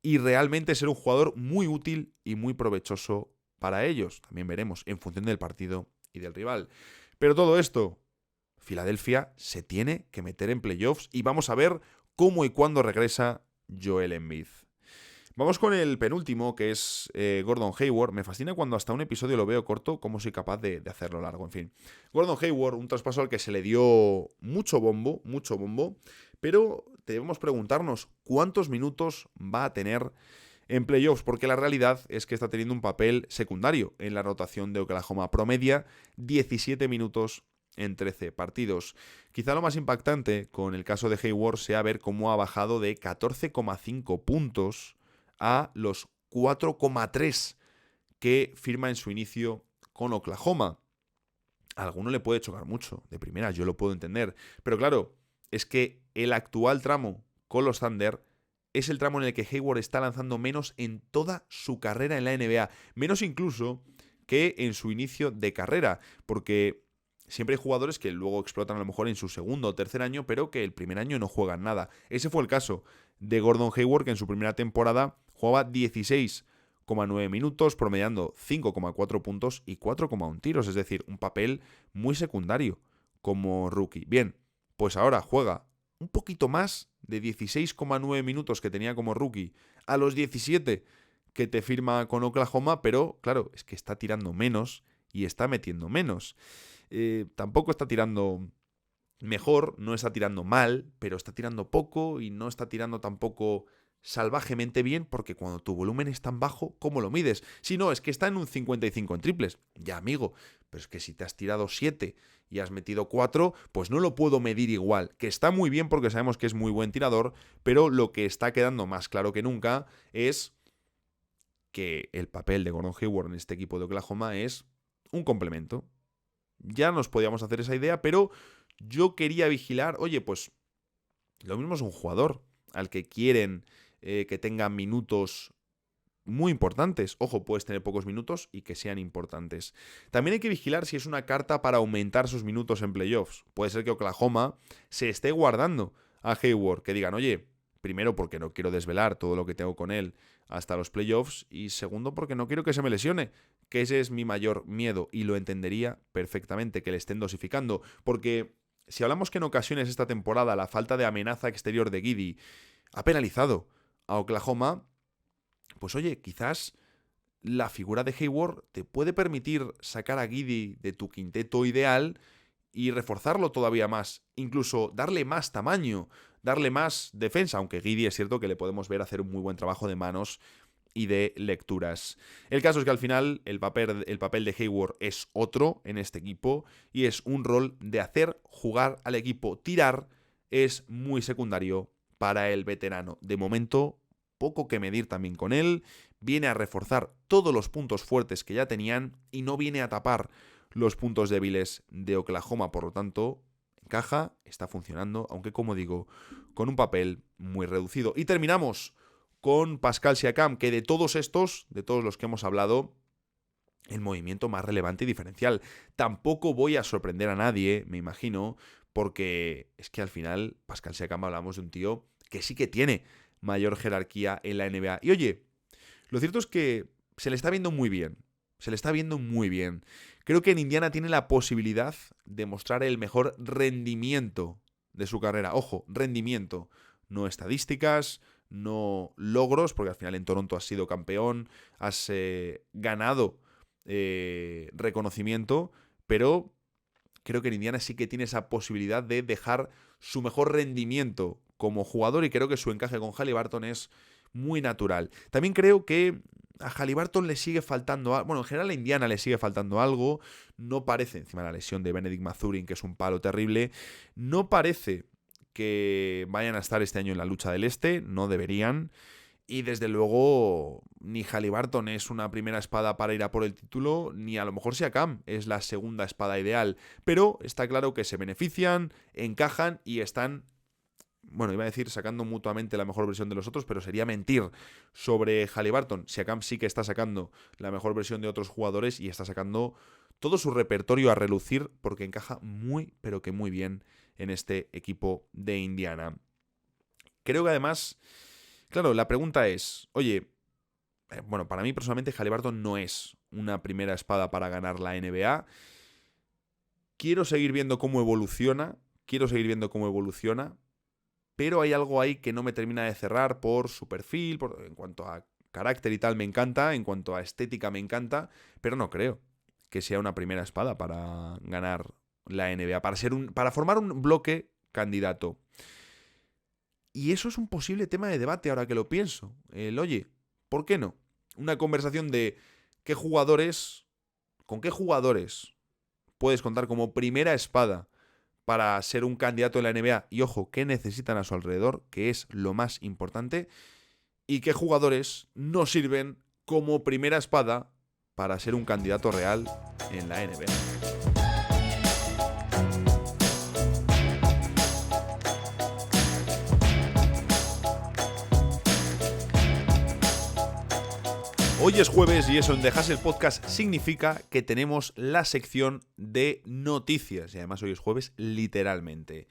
y realmente ser un jugador muy útil y muy provechoso para ellos. También veremos en función del partido y del rival. Pero todo esto, Filadelfia se tiene que meter en playoffs y vamos a ver cómo y cuándo regresa Joel Embiid. Vamos con el penúltimo, que es Gordon Hayward. Me fascina cuando hasta un episodio lo veo corto, cómo soy capaz de hacerlo largo. En fin, Gordon Hayward, un traspaso al que se le dio mucho bombo, pero debemos preguntarnos cuántos minutos va a tener en playoffs, porque la realidad es que está teniendo un papel secundario en la rotación de Oklahoma. Promedia 17 minutos en 13 partidos. Quizá lo más impactante con el caso de Hayward sea ver cómo ha bajado de 14,5 puntos a los 4,3 que firma en su inicio con Oklahoma. A alguno le puede chocar mucho, de primera, yo lo puedo entender. Pero claro, es que el actual tramo con los Thunder es el tramo en el que Hayward está lanzando menos en toda su carrera en la NBA. Menos incluso que en su inicio de carrera, porque siempre hay jugadores que luego explotan a lo mejor en su segundo o tercer año, pero que el primer año no juegan nada. Ese fue el caso de Gordon Hayward, que en su primera temporada jugaba 16,9 minutos, promediando 5,4 puntos y 4,1 tiros, es decir, un papel muy secundario como rookie. Bien, pues ahora juega un poquito más de 16,9 minutos que tenía como rookie a los 17 que te firma con Oklahoma, pero claro, es que está tirando menos y está metiendo menos. Tampoco está tirando mejor, no está tirando mal, pero está tirando poco y no está tirando tampoco salvajemente bien, porque cuando tu volumen es tan bajo, ¿cómo lo mides? Si no, es que está en un 55 en triples. Ya, amigo, pero es que si te has tirado 7 y has metido 4, pues no lo puedo medir igual. Que está muy bien porque sabemos que es muy buen tirador, pero lo que está quedando más claro que nunca es que el papel de Gordon Hayward en este equipo de Oklahoma es un complemento. Ya nos podíamos hacer esa idea, pero yo quería vigilar, oye, pues lo mismo es un jugador al que quieren que tenga minutos muy importantes. Ojo, puedes tener pocos minutos y que sean importantes. También hay que vigilar si es una carta para aumentar sus minutos en playoffs. Puede ser que Oklahoma se esté guardando a Hayward, que digan, oye, primero porque no quiero desvelar todo lo que tengo con él hasta los playoffs, y segundo porque no quiero que se me lesione, que ese es mi mayor miedo, y lo entendería perfectamente que le estén dosificando, porque si hablamos que en ocasiones esta temporada la falta de amenaza exterior de Giddey ha penalizado a Oklahoma, pues oye, quizás la figura de Hayward te puede permitir sacar a Giddey de tu quinteto ideal y reforzarlo todavía más, incluso darle más tamaño, darle más defensa, aunque Giddey es cierto que le podemos ver hacer un muy buen trabajo de manos y de lecturas. El caso es que al final el papel de Hayward es otro en este equipo y es un rol de hacer jugar al equipo. Tirar es muy secundario para el veterano. De momento, poco que medir también con él. Viene a reforzar todos los puntos fuertes que ya tenían y no viene a tapar los puntos débiles de Oklahoma. Por lo tanto, encaja, está funcionando, aunque como digo, con un papel muy reducido. Y terminamos con Pascal Siakam, que de todos los que hemos hablado, el movimiento más relevante y diferencial. Tampoco voy a sorprender a nadie, me imagino, porque es que al final Pascal Siakam hablamos de un tío que sí que tiene mayor jerarquía en la NBA. Y oye, lo cierto es que se le está viendo muy bien. Se le está viendo muy bien. Creo que en Indiana tiene la posibilidad de mostrar el mejor rendimiento de su carrera. Ojo, rendimiento. No estadísticas, no logros, porque al final en Toronto has sido campeón, has ganado reconocimiento, pero creo que en Indiana sí que tiene esa posibilidad de dejar su mejor rendimiento como jugador y creo que su encaje con Haliburton es muy natural. También creo que a Haliburton le sigue faltando algo. Bueno, en general a Indiana le sigue faltando algo. No parece, encima de la lesión de Benedict Mathurin, que es un palo terrible, no parece que vayan a estar este año en la lucha del este. No deberían. Y desde luego, ni Haliburton es una primera espada para ir a por el título, ni a lo mejor Siakam es la segunda espada ideal. Pero está claro que se benefician, encajan y están, bueno, iba a decir sacando mutuamente la mejor versión de los otros, pero sería mentir sobre Haliburton. Siakam sí que está sacando la mejor versión de otros jugadores y está sacando todo su repertorio a relucir porque encaja muy, pero que muy bien en este equipo de Indiana. Creo que además... Claro, la pregunta es, oye, bueno, para mí personalmente Haliburton no es una primera espada para ganar la NBA. Quiero seguir viendo cómo evoluciona, pero hay algo ahí que no me termina de cerrar por su perfil, en cuanto a carácter y tal me encanta, en cuanto a estética me encanta, pero no creo que sea una primera espada para ganar la NBA, para formar un bloque candidato. Y eso es un posible tema de debate ahora que lo pienso. Oye, ¿por qué no? Una conversación de con qué jugadores puedes contar como primera espada para ser un candidato en la NBA. Y ojo, ¿qué necesitan a su alrededor? Que es lo más importante. Y qué jugadores no sirven como primera espada para ser un candidato real en la NBA. Hoy es jueves y eso en The Hustle Podcast significa que tenemos la sección de noticias. Y además hoy es jueves literalmente.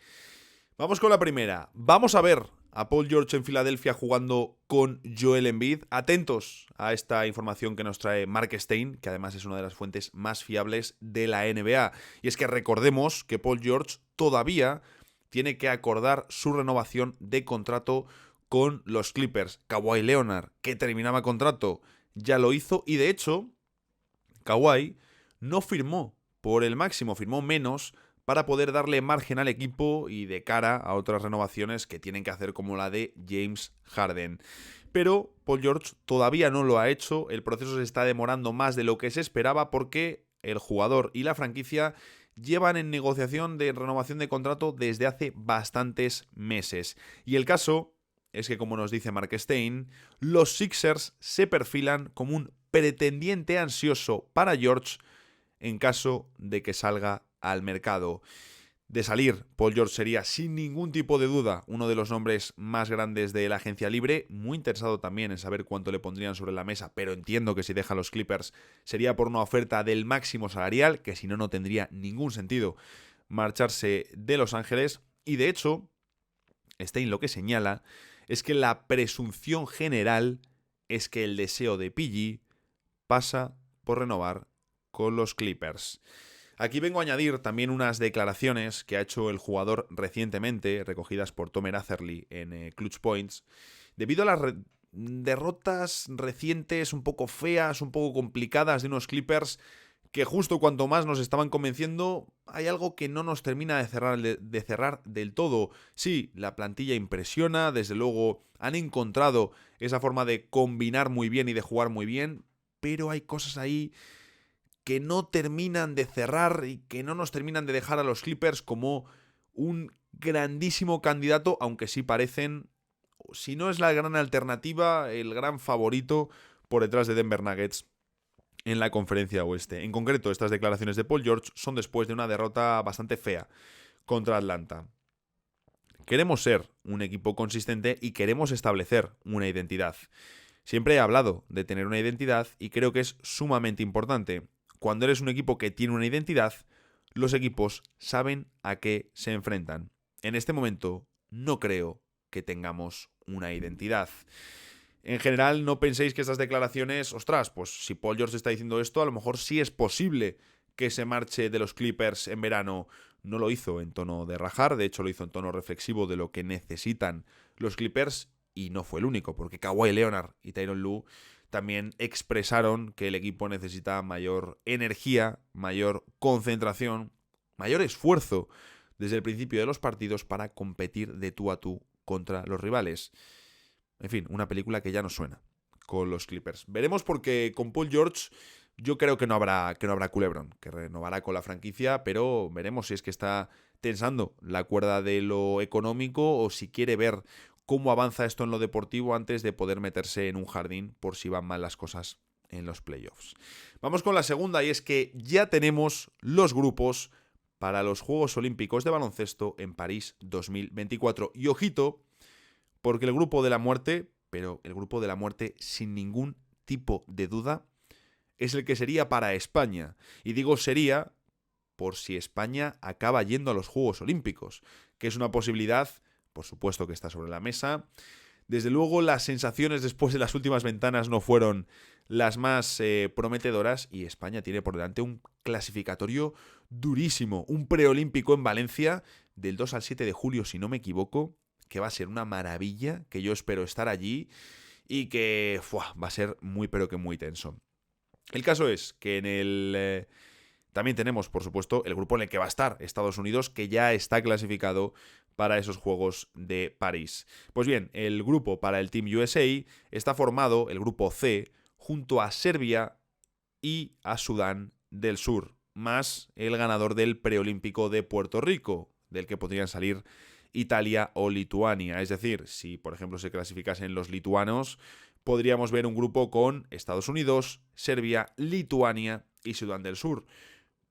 Vamos con la primera. Vamos a ver a Paul George en Filadelfia jugando con Joel Embiid. Atentos a esta información que nos trae Mark Stein, que además es una de las fuentes más fiables de la NBA. Y es que recordemos que Paul George todavía tiene que acordar su renovación de contrato con los Clippers. Kawhi Leonard, que terminaba contrato, ya lo hizo y de hecho Kawhi no firmó por el máximo, firmó menos para poder darle margen al equipo y de cara a otras renovaciones que tienen que hacer como la de James Harden. Pero Paul George todavía no lo ha hecho, el proceso se está demorando más de lo que se esperaba porque el jugador y la franquicia llevan en negociación de renovación de contrato desde hace bastantes meses. Y el caso es que, como nos dice Mark Stein, los Sixers se perfilan como un pretendiente ansioso para George en caso de que salga al mercado. De salir, Paul George sería sin ningún tipo de duda uno de los nombres más grandes de la agencia libre, muy interesado también en saber cuánto le pondrían sobre la mesa, pero entiendo que si deja los Clippers sería por una oferta del máximo salarial, que si no, no tendría ningún sentido marcharse de Los Ángeles. Y de hecho, Stein lo que señala es que la presunción general es que el deseo de PG pasa por renovar con los Clippers. Aquí vengo a añadir también unas declaraciones que ha hecho el jugador recientemente, recogidas por Tomer Atherley en Clutch Points, debido a las derrotas recientes un poco feas, un poco complicadas de unos Clippers que justo cuanto más nos estaban convenciendo, hay algo que no nos termina de cerrar del todo. Sí, la plantilla impresiona, desde luego han encontrado esa forma de combinar muy bien y de jugar muy bien, pero hay cosas ahí que no terminan de cerrar y que no nos terminan de dejar a los Clippers como un grandísimo candidato, aunque sí parecen, si no es la gran alternativa, el gran favorito por detrás de Denver Nuggets en la conferencia oeste. En concreto, estas declaraciones de Paul George son después de una derrota bastante fea contra Atlanta. Queremos ser un equipo consistente y queremos establecer una identidad. Siempre he hablado de tener una identidad y creo que es sumamente importante. Cuando eres un equipo que tiene una identidad, los equipos saben a qué se enfrentan. En este momento, no creo que tengamos una identidad. En general, no penséis que estas declaraciones, ostras, pues si Paul George está diciendo esto, a lo mejor sí es posible que se marche de los Clippers en verano. No lo hizo en tono de rajar, de hecho lo hizo en tono reflexivo de lo que necesitan los Clippers y no fue el único, porque Kawhi Leonard y Tyronn Lue también expresaron que el equipo necesita mayor energía, mayor concentración, mayor esfuerzo desde el principio de los partidos para competir de tú a tú contra los rivales. En fin, una película que ya nos suena con los Clippers. Veremos porque con Paul George yo creo que no habrá culebrón, que renovará con la franquicia, pero veremos si es que está tensando la cuerda de lo económico o si quiere ver cómo avanza esto en lo deportivo antes de poder meterse en un jardín por si van mal las cosas en los playoffs. Vamos con la segunda, y es que ya tenemos los grupos para los Juegos Olímpicos de Baloncesto en París 2024. Y ojito, porque el grupo de la muerte, pero el grupo de la muerte sin ningún tipo de duda, es el que sería para España. Y digo sería por si España acaba yendo a los Juegos Olímpicos, que es una posibilidad, por supuesto que está sobre la mesa. Desde luego las sensaciones después de las últimas ventanas no fueron las más prometedoras y España tiene por delante un clasificatorio durísimo, un preolímpico en Valencia del 2 al 7 de julio, si no me equivoco, que va a ser una maravilla, que yo espero estar allí y que va a ser muy pero que muy tenso. El caso es que en el... también tenemos, por supuesto, el grupo en el que va a estar Estados Unidos, que ya está clasificado para esos Juegos de París. Pues bien, el grupo para el Team USA está formado, el grupo C, junto a Serbia y a Sudán del Sur, más el ganador del preolímpico de Puerto Rico, del que podrían salir Italia o Lituania. Es decir, si por ejemplo se clasificasen los lituanos, podríamos ver un grupo con Estados Unidos, Serbia, Lituania y Sudán del Sur.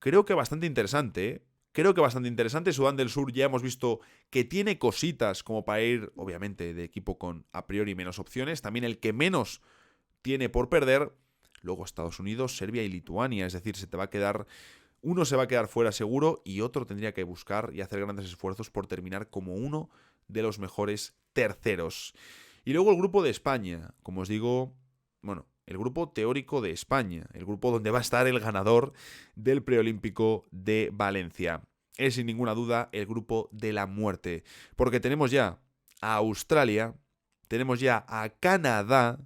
Creo que bastante interesante, ¿eh? Creo que bastante interesante. Sudán del Sur ya hemos visto que tiene cositas como para ir, obviamente, de equipo con a priori menos opciones. También el que menos tiene por perder. Luego Estados Unidos, Serbia y Lituania. Es decir, uno se va a quedar fuera seguro y otro tendría que buscar y hacer grandes esfuerzos por terminar como uno de los mejores terceros. Y luego el grupo de España, como os digo, bueno, el grupo teórico de España, el grupo donde va a estar el ganador del preolímpico de Valencia. Es sin ninguna duda el grupo de la muerte, porque tenemos ya a Australia, tenemos ya a Canadá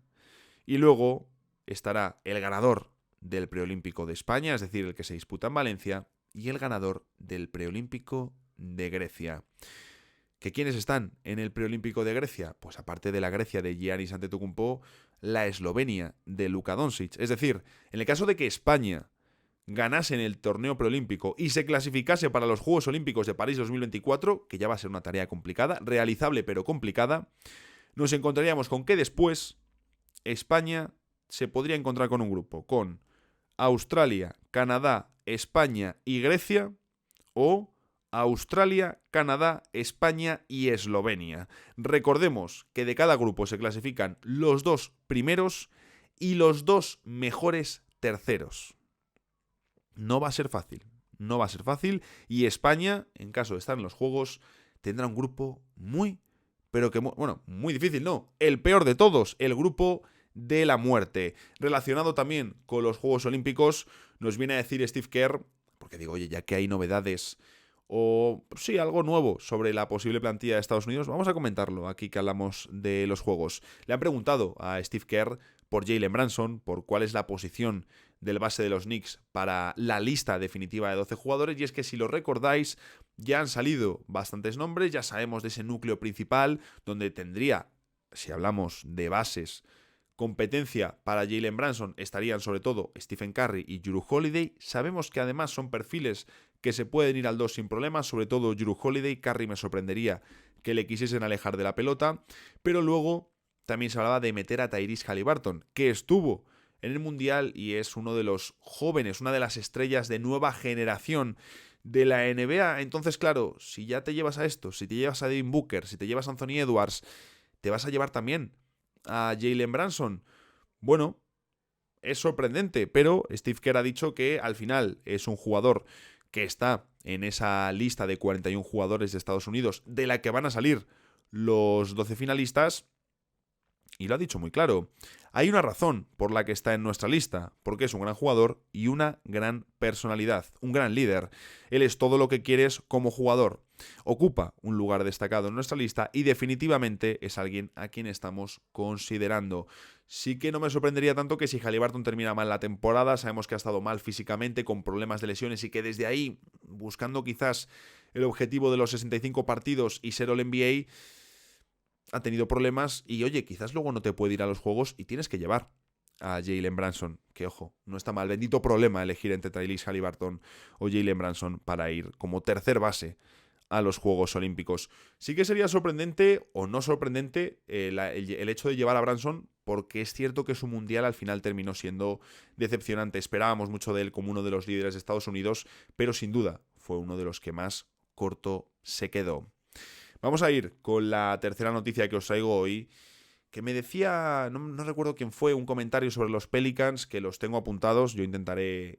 y luego estará el ganador del preolímpico de España, es decir, el que se disputa en Valencia, y el ganador del preolímpico de Grecia. ¿Que quiénes están en el preolímpico de Grecia? Pues aparte de la Grecia de Giannis Antetokounmpo, la Eslovenia de Luka Doncic. Es decir, en el caso de que España ganase en el torneo preolímpico y se clasificase para los Juegos Olímpicos de París 2024, que ya va a ser una tarea complicada, realizable pero complicada, nos encontraríamos con que después España se podría encontrar con un grupo, con Australia, Canadá, España y Grecia, o Australia, Canadá, España y Eslovenia. Recordemos que de cada grupo se clasifican los 2 primeros y los 2 mejores terceros. No va a ser fácil, no va a ser fácil, y España, en caso de estar en los Juegos, tendrá un grupo muy difícil, no, el peor de todos, el grupo de la muerte. Relacionado también con los Juegos Olímpicos, nos viene a decir Steve Kerr, porque digo, oye, ya que hay novedades o sí, algo nuevo sobre la posible plantilla de Estados Unidos, vamos a comentarlo aquí que hablamos de los Juegos. Le han preguntado a Steve Kerr por Jalen Brunson, por cuál es la posición del base de los Knicks para la lista definitiva de 12 jugadores, y es que si lo recordáis, ya han salido bastantes nombres, ya sabemos de ese núcleo principal, donde tendría, si hablamos de bases, competencia para Jalen Brunson, estarían sobre todo Stephen Curry y Jrue Holiday. Sabemos que además son perfiles que se pueden ir al 2 sin problemas, sobre todo Jrue Holiday. Curry me sorprendería que le quisiesen alejar de la pelota, pero luego también se hablaba de meter a Tyrese Haliburton, que estuvo en el Mundial y es uno de los jóvenes, una de las estrellas de nueva generación de la NBA. Entonces, claro, si ya te llevas a esto, si te llevas a Devin Booker, si te llevas a Anthony Edwards, te vas a llevar también a Jalen Brunson. Bueno, es sorprendente, pero Steve Kerr ha dicho que al final es un jugador que está en esa lista de 41 jugadores de Estados Unidos, de la que van a salir los 12 finalistas, Y lo ha dicho muy claro. Hay una razón por la que está en nuestra lista, porque es un gran jugador y una gran personalidad, un gran líder. Él es todo lo que quieres como jugador. Ocupa un lugar destacado en nuestra lista y definitivamente es alguien a quien estamos considerando. Sí que no me sorprendería tanto que si Haliburton termina mal la temporada, sabemos que ha estado mal físicamente, con problemas de lesiones y que desde ahí, buscando quizás el objetivo de los 65 partidos y ser All-NBA, ha tenido problemas y, oye, quizás luego no te puede ir a los juegos y tienes que llevar a Jalen Brunson, que, ojo, no está mal. Bendito problema elegir entre Tyrese Haliburton o Jalen Brunson para ir como tercer base a los Juegos Olímpicos. Sí que sería sorprendente o no sorprendente el hecho de llevar a Brunson, porque es cierto que su mundial al final terminó siendo decepcionante. Esperábamos mucho de él como uno de los líderes de Estados Unidos, pero sin duda fue uno de los que más corto se quedó. Vamos a ir con la tercera noticia que os traigo hoy, que me decía, no recuerdo quién fue, un comentario sobre los Pelicans, que los tengo apuntados. Yo intentaré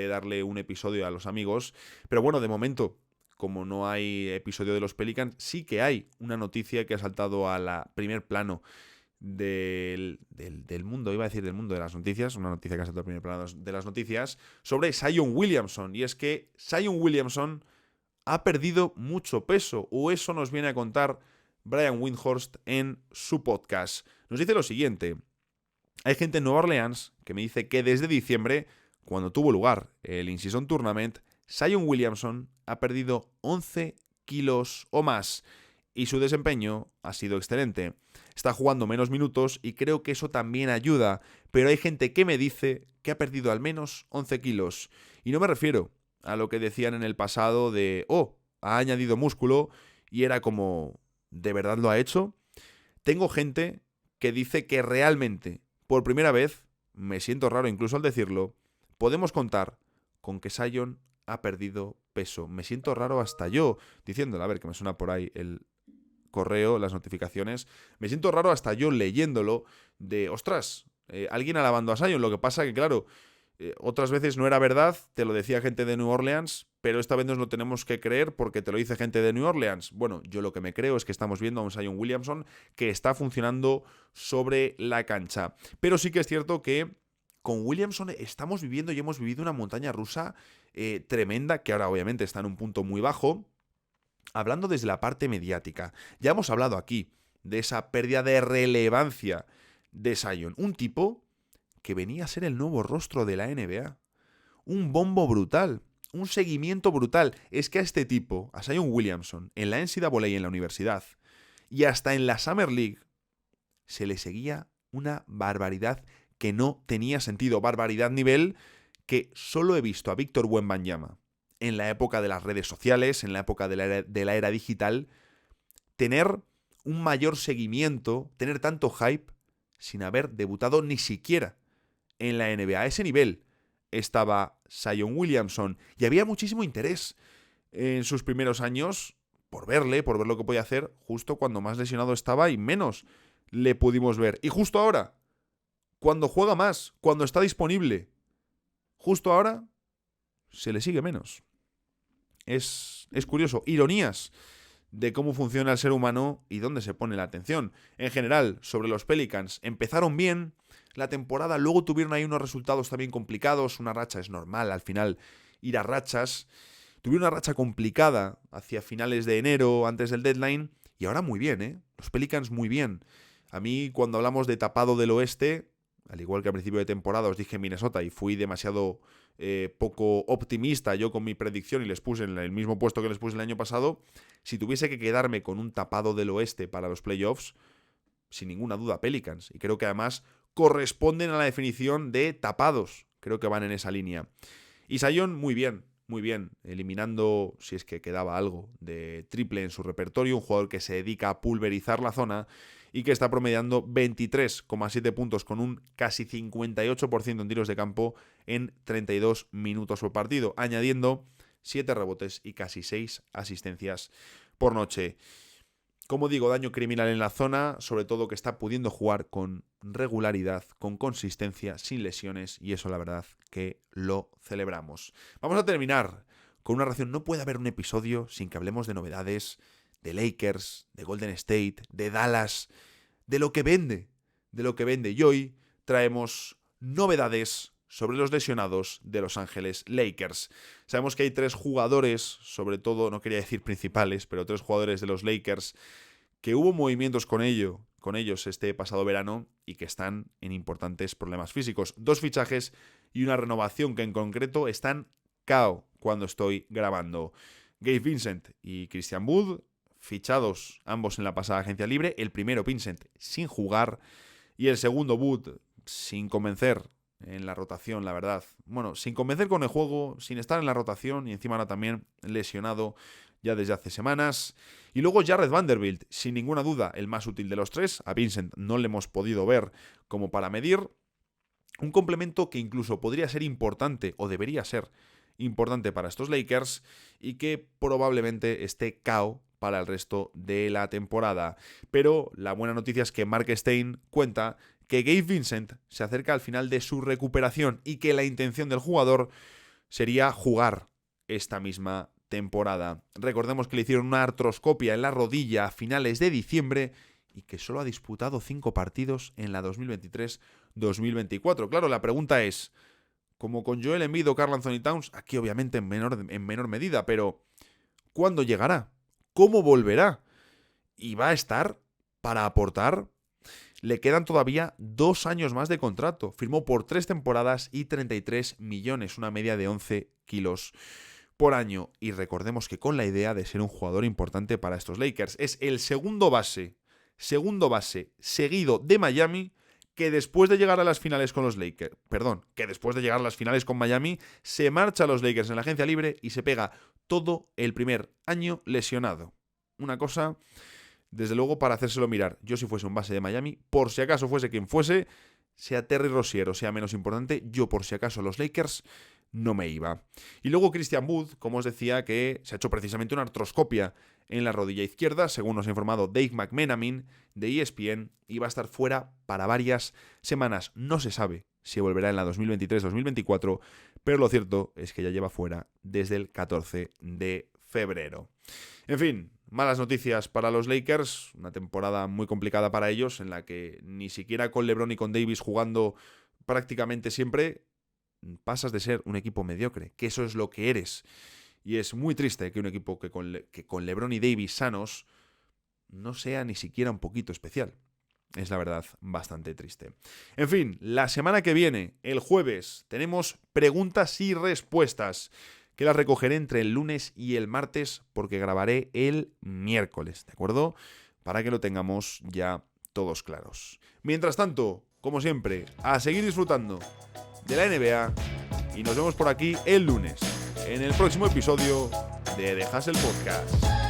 darle un episodio a los amigos, pero bueno, de momento, como no hay episodio de los Pelicans, sí que hay una noticia que ha saltado a la primer plano del mundo, iba a decir del mundo de las noticias, una noticia que ha saltado al primer plano de las noticias, sobre Zion Williamson. Y es que Zion Williamson ha perdido mucho peso, o eso nos viene a contar Brian Windhorst en su podcast. Nos dice lo siguiente: hay gente en Nueva Orleans que me dice que desde diciembre, cuando tuvo lugar el In-Season Tournament, Zion Williamson ha perdido 11 kilos o más y su desempeño ha sido excelente. Está jugando menos minutos y creo que eso también ayuda, pero hay gente que me dice que ha perdido al menos 11 kilos. Y no me refiero a lo que decían en el pasado de, ha añadido músculo, y era como, ¿de verdad lo ha hecho? Tengo gente que dice que realmente, por primera vez, me siento raro incluso al decirlo, podemos contar con que Zion ha perdido peso. Me siento raro hasta yo diciéndolo, a ver, que me suena por ahí el correo, las notificaciones. Me siento raro hasta yo leyéndolo de, ostras, alguien alabando a Zion. Lo que pasa que, claro, otras veces no era verdad, te lo decía gente de New Orleans, pero esta vez nos lo tenemos que creer porque te lo dice gente de New Orleans. Bueno, yo lo que me creo es que estamos viendo a un Zion Williamson que está funcionando sobre la cancha. Pero sí que es cierto que con Williamson estamos viviendo y hemos vivido una montaña rusa tremenda, que ahora obviamente está en un punto muy bajo. Hablando desde la parte mediática, ya hemos hablado aquí de esa pérdida de relevancia de Zion. Un tipo que venía a ser el nuevo rostro de la NBA. Un bombo brutal, un seguimiento brutal. Es que a este tipo, a Zion Williamson, en la NCAA y en la universidad, y hasta en la Summer League, se le seguía una barbaridad que no tenía sentido. Barbaridad nivel que solo he visto a Víctor Wembanyama en la época de las redes sociales, en la época de la era digital, tener un mayor seguimiento, tener tanto hype, sin haber debutado ni siquiera en la NBA. A ese nivel estaba Zion Williamson y había muchísimo interés en sus primeros años por ver lo que podía hacer, justo cuando más lesionado estaba y menos le pudimos ver. Y justo ahora, cuando juega más, cuando está disponible, justo ahora se le sigue menos. Es curioso. Ironías de cómo funciona el ser humano y dónde se pone la atención. En general, sobre los Pelicans, empezaron bien la temporada, luego tuvieron ahí unos resultados también complicados, una racha es normal al final ir a rachas. Tuvieron una racha complicada hacia finales de enero, antes del deadline, y ahora muy bien, Los Pelicans muy bien. A mí, cuando hablamos de tapado del oeste, al igual que al principio de temporada os dije Minnesota y fui demasiado poco optimista yo con mi predicción y les puse en el mismo puesto que les puse el año pasado, si tuviese que quedarme con un tapado del oeste para los playoffs, sin ninguna duda Pelicans. Y creo que además corresponden a la definición de tapados. Creo que van en esa línea. Y Zion muy bien, eliminando, si es que quedaba algo, de triple en su repertorio, un jugador que se dedica a pulverizar la zona y que está promediando 23,7 puntos con un casi 58% en tiros de campo en 32 minutos por partido, añadiendo 7 rebotes y casi 6 asistencias por noche. Como digo, daño criminal en la zona, sobre todo que está pudiendo jugar con regularidad, con consistencia, sin lesiones, y eso la verdad que lo celebramos. Vamos a terminar con una ración. No puede haber un episodio sin que hablemos de novedades, de Lakers, de Golden State, de Dallas, de lo que vende, de lo que vende. Y hoy traemos novedades sobre los lesionados de Los Ángeles Lakers. Sabemos que hay 3 jugadores, sobre todo, no quería decir principales, pero 3 jugadores de los Lakers que hubo movimientos con ellos este pasado verano y que están en importantes problemas físicos. 2 fichajes y una renovación que en concreto están KO cuando estoy grabando. Gabe Vincent y Christian Wood, fichados ambos en la pasada agencia libre. El primero, Vincent, sin jugar, y el segundo, Wood, sin convencer en la rotación, la verdad. Bueno, sin convencer con el juego, sin estar en la rotación y encima ahora también lesionado ya desde hace semanas. Y luego Jarred Vanderbilt, sin ninguna duda el más útil de los 3. A Vincent no le hemos podido ver como para medir. Un complemento que incluso podría ser importante o debería ser importante para estos Lakers y que probablemente esté KO para el resto de la temporada. Pero la buena noticia es que Mark Stein cuenta que Gabe Vincent se acerca al final de su recuperación y que la intención del jugador sería jugar esta misma temporada. Recordemos que le hicieron una artroscopia en la rodilla a finales de diciembre y que solo ha disputado 5 partidos en la 2023-2024. Claro, la pregunta es, como con Joel Embiid o Karl Anthony Towns, aquí obviamente en menor medida, pero ¿cuándo llegará? ¿Cómo volverá? ¿Y va a estar para aportar? Le quedan todavía 2 años más de contrato. Firmó por 3 temporadas y 33 millones, una media de 11 kilos por año. Y recordemos que con la idea de ser un jugador importante para estos Lakers. Es el segundo base seguido de Miami que después de llegar a las finales con los Lakers, que después de llegar a las finales con Miami, se marcha a los Lakers en la agencia libre y se pega todo el primer año lesionado. Una cosa, desde luego, para hacérselo mirar. Yo si fuese un base de Miami, por si acaso fuese quien fuese, sea Terry Rozier o sea menos importante, yo por si acaso los Lakers no me iba. Y luego Christian Wood, como os decía, que se ha hecho precisamente una artroscopia en la rodilla izquierda, según nos ha informado Dave McMenamin de ESPN, y va a estar fuera para varias semanas. No se sabe si volverá en la 2023-2024, pero lo cierto es que ya lleva fuera desde el 14 de febrero. En fin, malas noticias para los Lakers, una temporada muy complicada para ellos, en la que ni siquiera con LeBron y con Davis jugando prácticamente siempre, pasas de ser un equipo mediocre, que eso es lo que eres. Y es muy triste que un equipo que con LeBron y Davis sanos no sea ni siquiera un poquito especial. Es la verdad bastante triste. En fin, la semana que viene, el jueves, tenemos preguntas y respuestas, que las recogeré entre el lunes y el martes porque grabaré el miércoles, ¿de acuerdo? Para que lo tengamos ya todos claros. Mientras tanto, como siempre, a seguir disfrutando de la NBA y nos vemos por aquí el lunes en el próximo episodio de The Hustle Podcast.